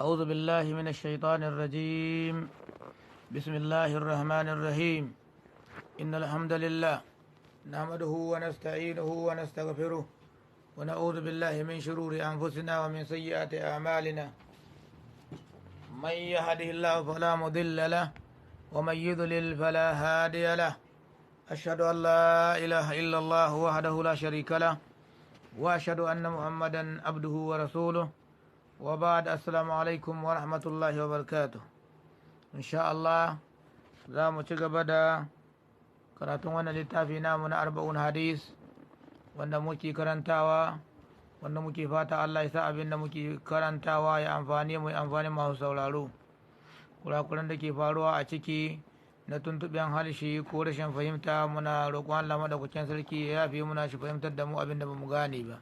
أعوذ بالله من الشيطان الرجيم. بسم الله الرحمن الرحيم. إن الحمد لله نحمده ونستعينه ونستغفره ونعوذ بالله من شرور أنفسنا ومن سيئات أعمالنا. من يهده الله فلا مضل له ومن يضلل فلا هادي له. أشهد أن لا إله إلا الله وحده لا شريك له وأشهد أن محمدا عبده ورسوله. وبعد السلام alaikum wa rahmatullahi wa barakatuh. insha Allah za mu ci gaba da karatun wannan littafi namu na arba'un hadis wanda muke karantawa, wanda muke fata Allah ya sa abin da muke karantawa ya amfani mu amfani masu sauraro. Kurakuran da ke faruwa a ciki na tuntuɓen harshe ko rashin fahimta muna roƙon Allah madaukakin sarki ya yafe muna shi fahimtar da mu abin da ba mu gane ba.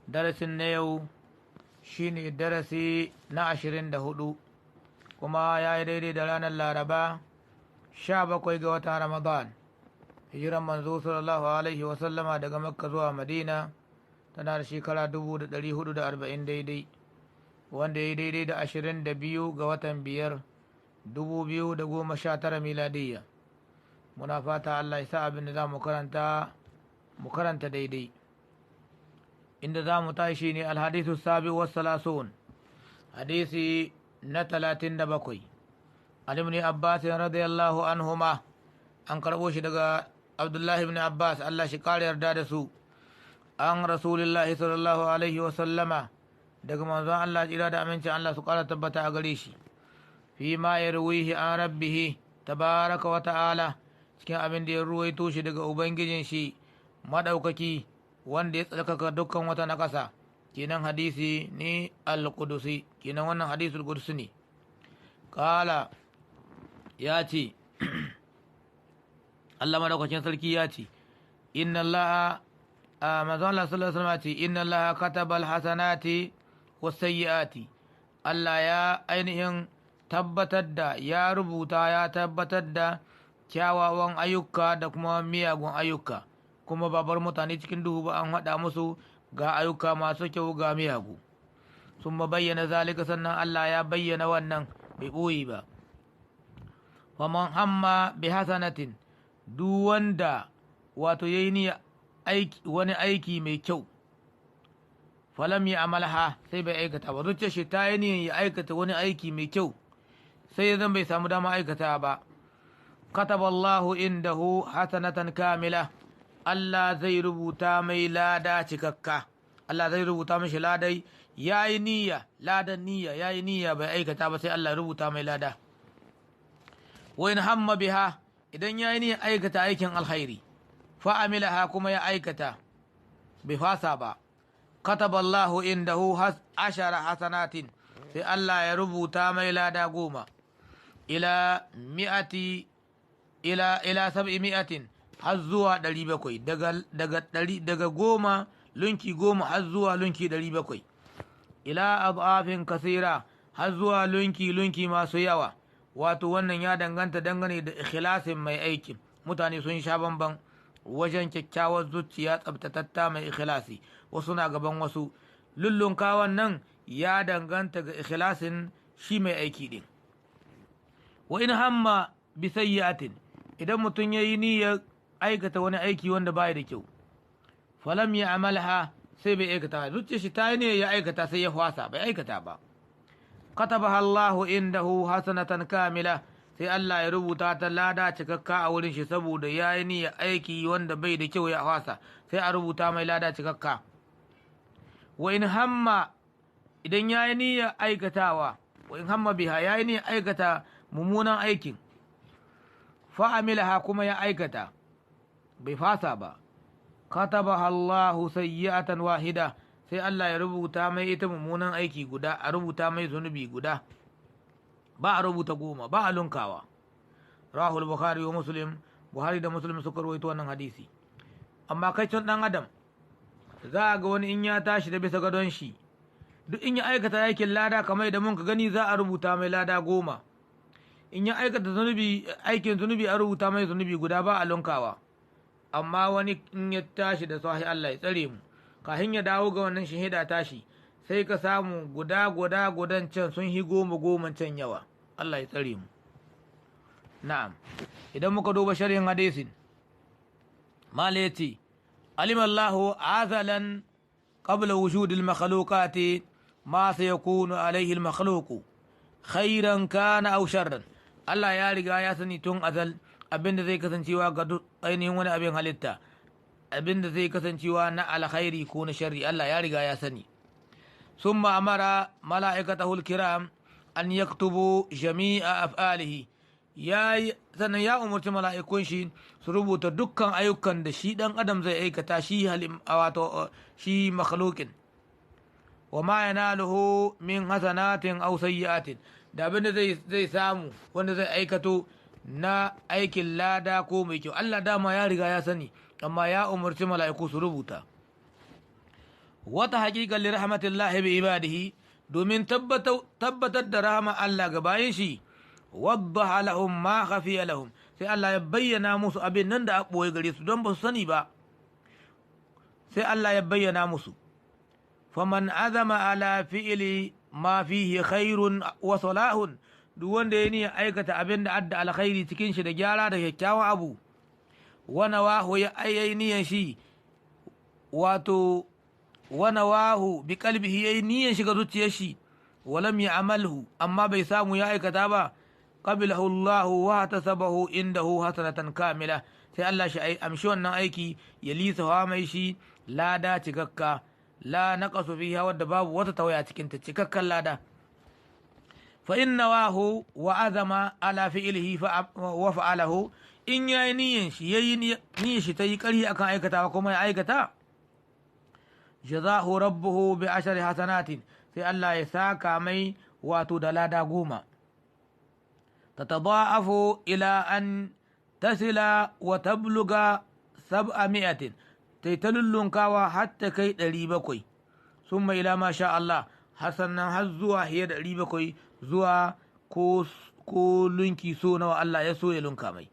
Darasin na yau shine darasi na 24 kuma ya yi daidai da ranar Laraba 17 ga watan Ramadan, hijiran manzo sallallahu alaihi wasallama daga Makka zuwa Madina tana da shekara 1440 daidai, wanda ya yi daidai da 22 ga watan 5 2019 miladiyya. Muna fata Allah ya sa abin da za mu karanta daidai. inda za mu tashi ne alhadisu sabi wasalasun, hadisi na 37. an ibn Abbas radiyallahu anhuma, an karɓo shi daga Abdullahi ibn Abbas Allah shi kare yarda da su, an rasulillahi sallallahu alaihi wasallama, daga manzon Allah tsira da amincin Allah su kara tabbata a gare shi, fi ma ya ruwihi an rabbihi tabaraka wa ta'ala, cikin abin da ya ruwaito shi daga ubangijin shi madaukaki wanda ya tsarkaka dukkan wata na ƙasa. Kenan hadisi ne al-Qudusi, kenan wannan hadisul Qudusi ne. Kala ya ce Allah madaukakin sarki ya ce, inna Allah manzon Allah sallallahu alaihi wasallam ce, inna Allah kataba al-hasanati was-sayyiati, Allah ya ainihin tabbatar da ya rubuta ya tabbatar da kyawawan ayyuka da kuma miyagun ayyuka, kuma ba bar mutane cikin duhu ba, an haɗa musu ga ayyuka masu kyau ga miyagu. Sun bayyana zalika, sannan Allah ya bayyana wannan bai ɓoye ba. Faman hamma bi hasanatin, duk wanda wato yayi ni wani aiki mai kyau, falam ya amalha, sai bai aikata ba, zuciyar shi ta yi ni ya aikata wani aiki mai kyau sai zan bai samu dama aikata ba, kataballahu indahu hasanatan kamila, Allah zai rubuta mai lada cikakka. Allah zai rubuta mashi ladai, ya yi niyya, ladan niyya, ya yi niyya bai aikata ba sai Allah rubuta mai lada. Wa in hamma biha, idan ya yi niyya aikata aikin alkhairi, fa amilaha, kuma ya aikata bai fasa ba, kataballahu indahu 10 hasanatin, sai Allah ya rubuta mai lada 10, ila 700 har zuwa 700, daga 10 lunki 10 har zuwa lunki 700, ila adafin kasira, har zuwa lunki masu yawa. Wato wannan ya danganta dangane da ikhlasin mai aikin. Mutane sun sha bamban wajen kyakkyawar zuciya tsabtatatta mai ikhlasi, wasu na gaban wasu. Lullunkawan nan ya danganta ga ikhlasin shi mai aiki din. Wa in hamma bi sayyi'atin, idan mutum yayi niyyar aikata wani aiki wanda baya da kyau, falam ya amalha, sai bai aikata, zuciyar shi ta yi ne ya aikata sai ya fasa bai aikata ba, katabaha Allahu indahu hasanatan kamila, sai Allah ya rubuta ta lada cikakka a wurin shi, saboda ya yi niyyar aiki wanda bai da kyau ya fasa, sai a rubuta mai lada cikakka. Wa in hamma, idan ya yi niyyar aikatawa, wa in hamma biha, ya yi niyyar aikata mummunan aikin, fa amilaha, kuma ya aikata bai fasa ba, katabaha Allahu sayyi'atan wahida, sai Allah ya rubuta mai ita mummunan aiki guda, a rubuta mai zunubi guda, ba a rubuta 10, ba a lunkawa. Rahul Bukhari wa Muslim, Buhari da Muslim suka rawaito wannan hadisi. Amma kai can dan adam, za a ga wani in ya tashi da bisa gadon shi, duk in ya aikata aikin lada kamar da mun ka gani, za a rubuta mai lada 10. In ya aikata aikin zunubi a rubuta mai zunubi guda, ba a lunkawa. Amma wani in ya tashi da sahi, Allah ya tsare mu, kafin ya dawo ga wannan shahida tashi, sai ka samu gudan can sun hi goma can yawa. Allah ya tsare mu. Na'am, idan muka duba sharhin hadisin, mala yace alimallahu azalan qabla wujudil makhluqati ma sayakunu alaihi al makhluqu khairan kana aw sharran. Allah ya riga ya sani tun azal abinda zai kasancewa ga duk ainihin wani abin halitta, abinda zai kasancewa na alkhairi ko na sharri, Allah ya riga ya sani. Summa amara mala'ikatahu al-kiram an yaktubu jami'a af'alihi, sannan ya umarci mala'ikun shi su rubuta dukkan ayyukan da shi dan adam zai aikata, shi makhluqin, wa ma yanaluhu min hasanatin aw sayyi'atin, da abin da zai samu wanda zai aikato na aikin lada ko mai kyau. Allah dama ya riga ya sani, amma ya umarci mala'iku su rubuta. Wata haƙiƙar li rahmatillahi bi ibadihi, domin tabbatar da rahama Allah ga bayan shi, waddaha lahum ma khafiya lahum, sai Allah ya bayyana musu abin nan da a ɓoye gare su don ba su sani ba, sai Allah ya bayyana musu. Faman azama ala fi'ili ma fihi khairun wa salahun, duk wanda ya niyyar aikata abin da adda alkhairi cikin shi da gyara da kyakkyawan abu, wana wahu ya niyyar shi, wato wana wahu bi kalbihi ya niyyar shiga zuciyar shi, walam ya amalhu, amma bai samu ya aikata ba, qabilahu Allahu wa tasabahu indahu hasanatan kamila, sai Allah shi amshi wannan aiki ya lisa mai shi lada cikakka, la naqasu fiha, wadda babu wata tawaya cikin ta, cikakkan lada. Fa inna wahu wa azama ala fi'lihi wa fa'alahu, in yayi niyyar shi ta yi ƙarhi akan aikatawa kuma ya aikata, jazahu rabbuhu bi ashri hasanatin, sai Allah ya saka mai wato da lada 10, tatada'afu ila an tasila wa tabluga 700, ta lullunkawa hatta kai 700, summa ila ma sha Allah, hasanan har zuwa hiya da 700, zuwa ko lunki so nawa Allah ya so ya lunka mai.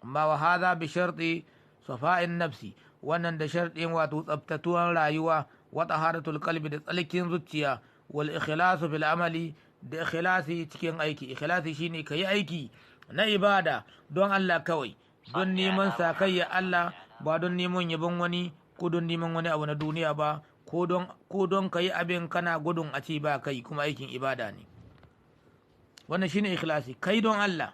Amma wa hadha bi sharti safa'in nafsi, wannan da sharɗin wato tsabtatuwan rayuwa, wa taharatul qalbi, da tsalkin zuciya, wal ikhlasu fil amali, da ikhlasi cikin aiki. Ikhlasi shine kayi aiki na ibada don Allah kawai, don neman sakayya Allah, ba don neman yabon wani ko don neman wani abu na duniya ba, ko don kayi abin kana gudun a ce ba kai kuma aikin ibada ne. Wannan shine ikhlasi, kai don Allah.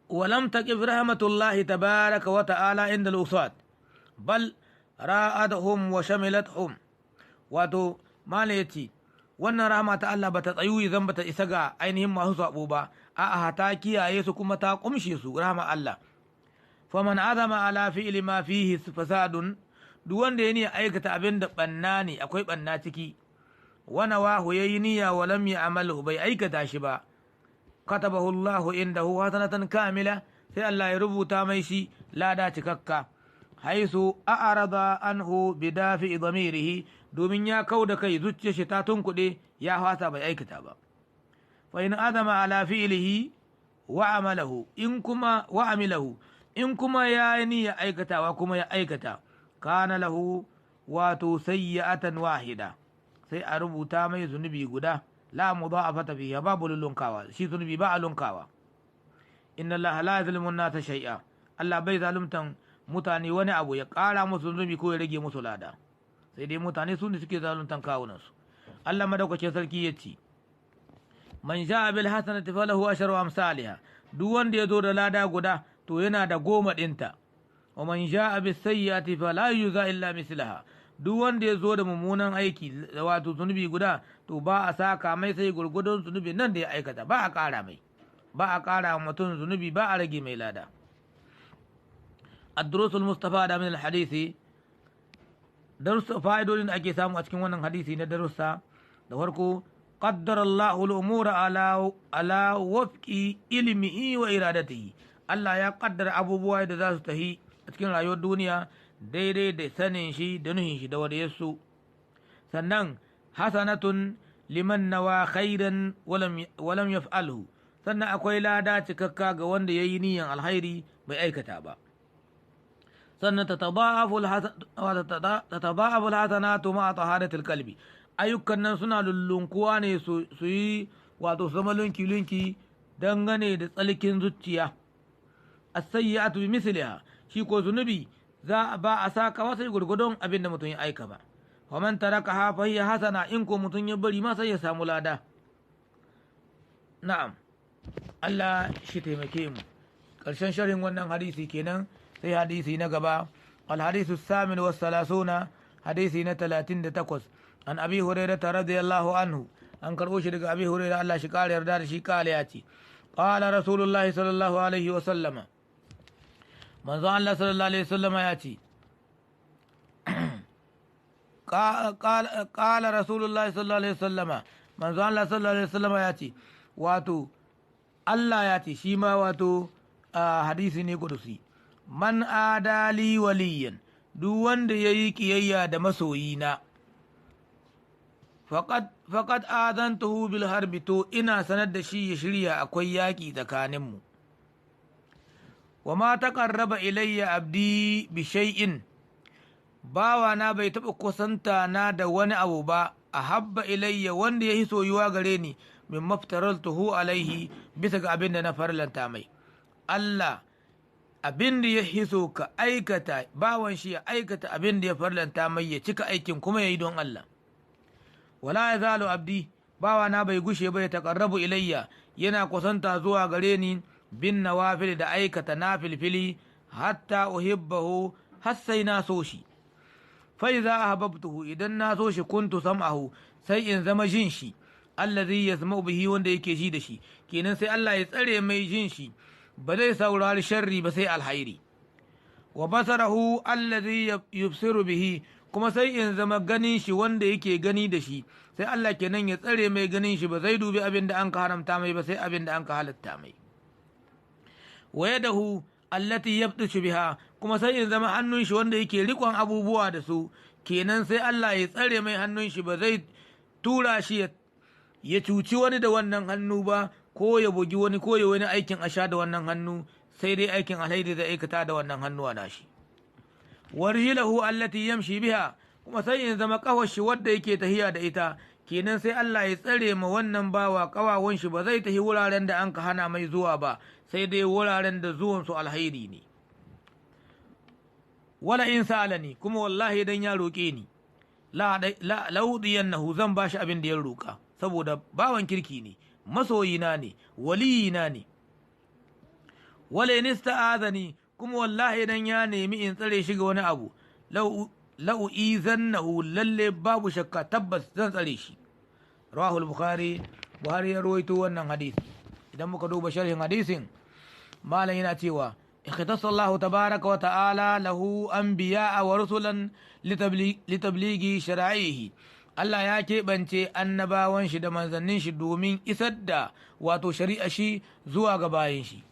ولم تقف رحمة الله تبارك وتعالى عند الأصاد، بل رأتهم وشملتهم. wato mala yace wannan rahama ta Allah bata tsayu zan bata isa ga ainihin masu sabo ba, a'a ta kiyaye su kuma ta kumshe su rahama Allah. Faman azama ala fi'li ma fihi fasadun, duk wanda ya niyya aikata abin da banna ne, akwai banna ciki, wana wahu yayi niyya wa lam ya'malu, bai aikata shi ba, katabahu Allahu indahu hasanatan kamila, sai Allah ya rubuta mai shi lada cikakka, haisu a'rada anhu bidafi dhamirihi, domin ya kauda kai zuciyar shi ta tunkuɗe, ya fasa bai aikata ba. Fa in azama ala fi'lihi wa amilahu, in kuma ya niyya aikatawa kuma ya aikata, kana lahu wato sayyi'atan wahida, sai a rubuta mai zunubi guda, la mudha'afata fiha, babu lullunkawa, shi zunubi ba a lunkawa. Inna Allah la yuzlimu an-nasa shay'a, Allah bai zaluntan mutane wani abu ya ƙara musu zunubi ko ya rage musu lada, sai dai mutane su ne suke zaluntan kawunansu. Allah madaukakin sarki ya ce, man ja'a bil hasanati falahu asharu amsalha, duk wanda ya zo da lada guda to yana da 10 ɗinta. Wa man ja'a bis sayyi'ati fala yujza illa mislaha, duk wanda ya zo da mummunan aiki wato zunubi guda, to ba a saka mai sai gurgudun zunubi nan da ya aikata, ba a ƙara mai, ba a ƙara mutum zunubi, ba a rage mai lada. ad-durusul mustafada min al-hadisi, darussa fa'idodin da ake samu a cikin wannan hadisi na darussa. Da farko, qaddara Allahu al-umura ala wafqi ilmihi wa iradatihi, Allah ya kaddara abubuwa da za su tahi a cikin rayuwar duniya daidai da sanin shi da nuhin shi da wanda yaso. Sannan hasanatun liman nawa khairan walam yaf'alhu, sannan akwai lada cikakka ga wanda yayi niyyar alkhairi bai aikata ba. sannan tataba'afu alhasanatu ma taharatil qalbi, ayyukan nan suna lullunkuwa ne su yi wato zama lunki dangane da tsalkin zuciya. as-sayyi'atu bi misliha, shi ko zunubi ba a saka wasa gurgudun abin da mutum ya aika ba. wa man tarakaha fa hiya hasana, in ko mutum ya bari ma sai ya samu lada. na'am, Allah shi taimake mu. Ƙarshen sharhin wannan hadisi kenan, sai hadisi na gaba. الحديث الثامن والثلاثون، حديثي نتلاتين تقص. عن أبي هريرة رضي الله عنه، أنكر أشرك أبي هريرة الله شكال يردار شكال ياتي. قال رسول الله صلى الله عليه وسلم، من ظن الله صلى الله عليه وسلم ياتي. قال رسول الله صلى الله عليه وسلم، من ظن الله صلى الله عليه وسلم ياتي. واتو الله ياتي شيما واتو حديثي نقدسي. man adali waliyan, duk wanda ya yi ƙiyayya da masoyina, faƙad azantuhu bil harbi, to ina sanar da shi ya shirya akwai yaƙi tsakaninmu. wa ma taqarraba ilayya abdi bi shay'in, bawana bai taɓa kusanta na da wani abu ba, a habba ilayya wanda ya yi soyuwa gare ni, min maftaraltuhu alaihi, bisa ga abin da na farlanta mai. Allah abin da ya hiso ka aikata, bawan shi ya aikata abin da ya farlanta mai, ya cika aikin kuma ya yi don Allah. wala ya zalo abdi, bawana bai gushe ba ya taƙarrabu ilayya, yana kusanta zuwa gare ni, bin nawafil da aikata na filfili, hatta uhibbahu, har sai na so shi. fai za a hababtuhu, idan na so shi kuntu sam'ahu, sai in zama jin shi, allazi yasma'u bihi, wanda yake ji da shi. kenan sai Allah ya tsare mai jin shi, ba zai saurari sharri ba sai alhairi. wa basarahu allazi yubsiru bihi, kuma sai in zama ganin shi wanda yake gani da shi, sai Allah kenan ya tsare mai ganin shi, ba zai dubi abin da an ka haramta mai ba sai abin da an ka halatta mai. wa yadahu allati yabtishu biha, kuma sai in zama hannun shi wanda yake rikon abubuwa da su, kenan sai Allah ya tsare mai hannun shi, ba zai tura shi ya cuci wani da wannan hannu ba, ko ya bugi wani, ko ya wani aikin asha da wannan hannu, sai dai aikin alhairi da aikata da wannan hannuwa nashi. warjilahu allati yamshi biha, kuma sai in zama kawar shi wadda yake tahiya da ita, kenan sai Allah ya tsare ma wannan bawa kawawan shi, ba zai tahi wuraren da an ka hana mai zuwa ba, sai dai wuraren da zuwan su alhairi ne. wala in sa'alani, kuma wallahi dan ya roƙe ni, la laudiyannahu, zan bashi abin da ya roƙa, saboda bawan kirki ne, masoyina ne, waliyina ne. wale nista'azani, kuma wallahi dan ya nemi in tsare shi ga wani abu, la'u'izannahu, lalle babu shakka tabbas zan tsare shi. rawahul bukhari ya rawaito wannan hadisi. idan muka duba sharhin hadisin, malam yana cewa ikhtassa Allah tabaraka wa ta'ala lahu anbiya'a wa rusulan litabligi shara'ihi, Allah ya keɓance annabawan shi da manzannin shi domin isar da wato shari'a shi zuwa ga bayin shi.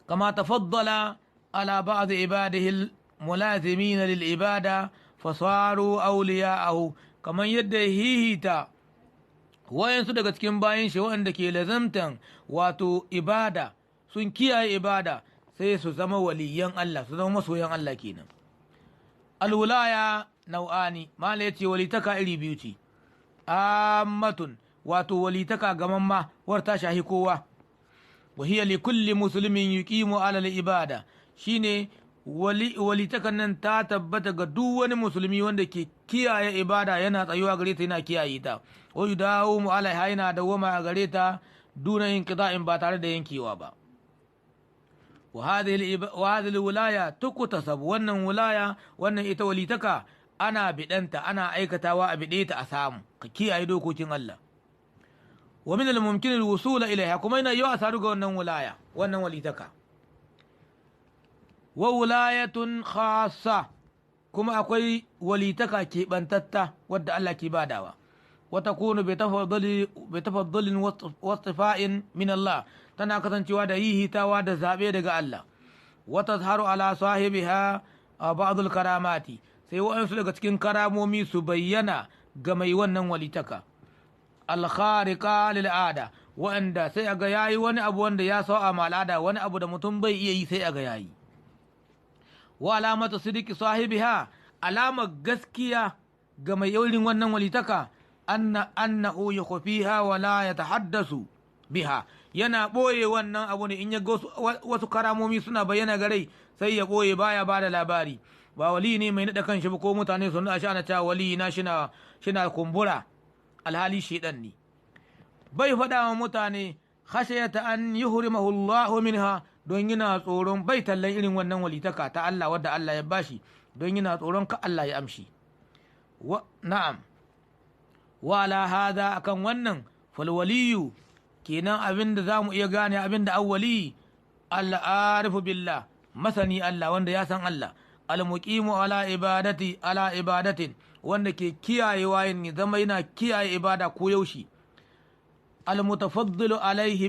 kama tafaddala ala ba'd ibadihi mulazimina lil ibada fasaru awliya'ahu, kamar yadda hihita wayansu daga cikin bayin shi waɗanda ke lazamtan wato ibada, sun kiyaye ibada, sai su zama waliyan Allah, su zama masoyan Allah kenan. alwulaya nau'ani, mala ya ce walitaka iri biyu ce. ammatun, wato walitaka gamamma war ta shahi kowa. wa hiya li kulli muslimin yuqimu ala al-ibada, shine walitakan nan ta tabbata ga duk wani musulmi wanda ke kiyaye ibada, yana tsayuwa gare ta, yana kiyaye ta. wa yudawu mu alaiha, yana dawama a gare ta, duna inqita'in, ba tare da yankewa ba. wa hadhihi wilaya tukutasab, wannan wilaya, wannan ita walitaka ana bidanta, ana aikatawa a bide ta a samu, ka kiyaye dokokin Allah. wa min al-mumkin al-wusul ilaiha, kuma yana yawa saru ga wannan wilaya, wannan walitaka. wa wilayatun khassa, kuma akwai walitaka keɓantatta wadda Allah ke badawa. wa takunu bi tafaddulin wa istifa'in min Allah, tana kasancewa da hihitawa da zaɓe daga Allah. wa tazharu ala sahibiha ba'dul karamati, sai wa'ansu daga cikin karamomi su bayyana ga mai wannan walitaka. al-khariqa lil ada, wa'anda sai aga yayi wani abu wanda ya sa'a ma al'ada, wani abu da mutum bai iya yi sai aga yayi. wa alamatu sidiki sahibiha, alamar gaskiya ga mai irin wannan walitaka annahu yukhfiha wa la yatahaddasu biha, yana ɓoye wannan abu ne in ya ga wasu karamomi suna bayyana gare sai ya ɓoye baya bada labari. Ba wali ne mai naɗa kanshi ba ko mutane sun naɗa shi ana cewa wali na shina kumbura, alhali shedan ne. Bai faɗa wa mutane khashayata an yuhrimahu Allahu minha, don yana tsoron bai tallan irin wannan walitaka ta Allah wadda Allah ya bashi, don yana tsoron ka Allah ya amshi. Na'am, wa ala hada akan wannan falwaliyu kenan abinda za mu iya gane abinda awwali al'arifu billah, masani Allah wanda ya san Allah, almuqimu ala ibadatin wanda ke kiyayewa yin zama yana kiyaye ibada ko yaushe, almutafaddilu alaihi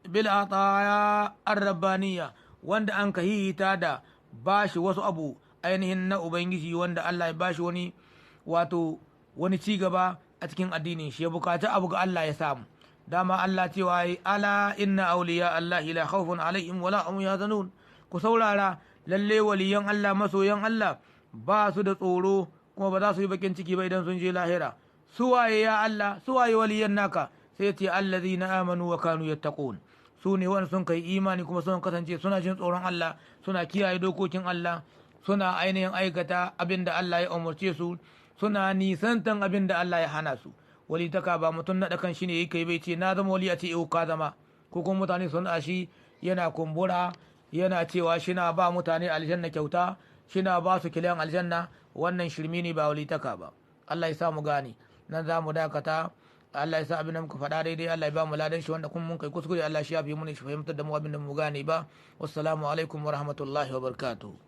bil ataya ar-rabbaniyya wanda an kahihita da bashi wasu abu ainihin na ubangiji, wanda Allah ya bashi wani ci gaba a cikin addinin shi, ya bukaci abu ga Allah ya samu. Dama Allah cewa yi ala inna awliya Allah la khawfun alaihim wala hum yahzanun, ku saurara lalle waliyan Allah masoyan Allah ba su da tsoro kuma ba za su yi bakin ciki ba idan sun je lahira. Suwaye ya Allah, suwaye waliyan naka? Sai ce allazina amanu wa kanu yattaqun, su ne wanda sun kai imani kuma sun kasance suna jin tsoron Allah, suna kiyaye dokokin Allah, suna ainihin aikata abin da Allah ya umarce su, suna nisantan abin da Allah ya hana su. Walitaka ba mutum naɗa kan shi ne yake bai ce na zama wali a ce ka zama, ko kuma mutane sun shi yana kumbura yana cewa shina ba mutane aljanna kyauta, shina ba su kiliyan aljanna. Wannan shirmi ne ba walitaka ba. Allah ya sa mu gane. Nan za mu dakata. Allah ya sa abin da muka faɗa daidai Allah ya ba mu ladan shi, wanda kuma mun kai kuskure Allah shi ya fi mu ne shi fahimtar da mu abin da mu gane ba. Wassalamu alaikum wa rahmatullahi wa barakatuh.